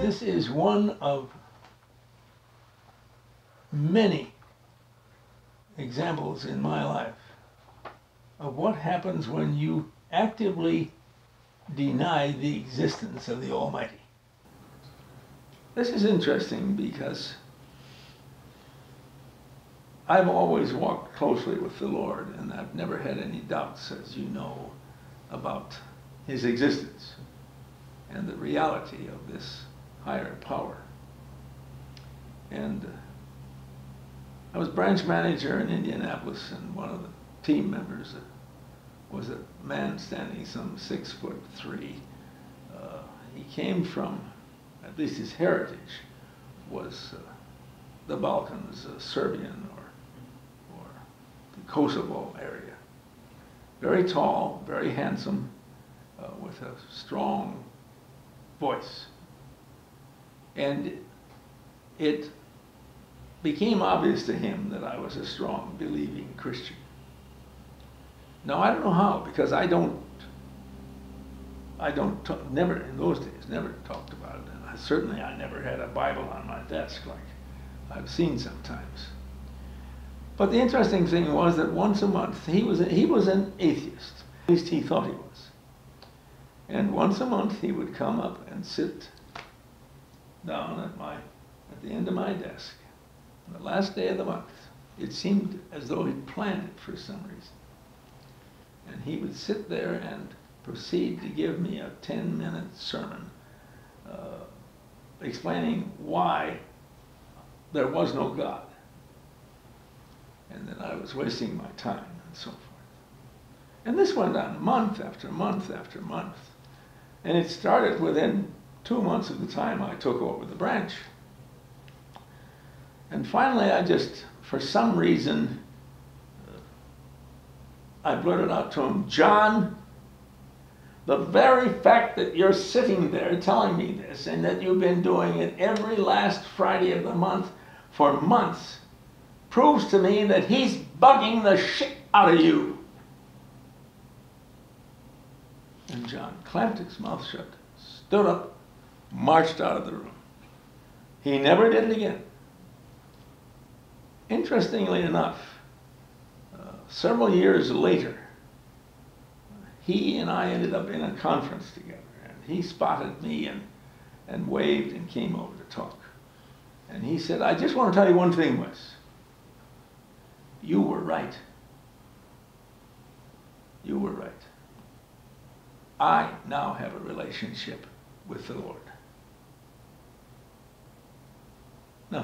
This is one of many examples in my life of what happens when you actively deny the existence of the Almighty. This is interesting because I've always walked closely with the Lord, and I've never had any doubts, as you know, about his existence and the reality of this higher power. And I was branch manager in Indianapolis, and one of the team members was a man standing some 6'3". He came from, at least his heritage was the Balkans, Serbian or the Kosovo area. Very tall, very handsome, with a strong voice. And it became obvious to him that I was a strong, believing Christian. Now, I don't know how, because never in those days, never talked about it. And certainly I never had a Bible on my desk like I've seen sometimes. But the interesting thing was that once a month, he was an atheist. At least he thought he was. And once a month he would come up and sit down at the end of my desk. On the last day of the month, it seemed as though he'd planned it for some reason. And he would sit there and proceed to give me a 10-minute sermon explaining why there was no God, and that I was wasting my time and so forth. And this went on month after month after month. And it started within 2 months of the time I took over the branch. And finally I just, for some reason, I blurted out to him, "John, the very fact that you're sitting there telling me this and that you've been doing it every last Friday of the month for months proves to me that he's bugging the shit out of you." And John clamped his mouth shut, stood up, marched out of the room. He never did it again. Interestingly enough, several years later, he and I ended up in a conference together, and he spotted me and waved and came over to talk. And he said, "I just want to tell you one thing, Wes. You were right. You were right. I now have a relationship with the Lord." Now,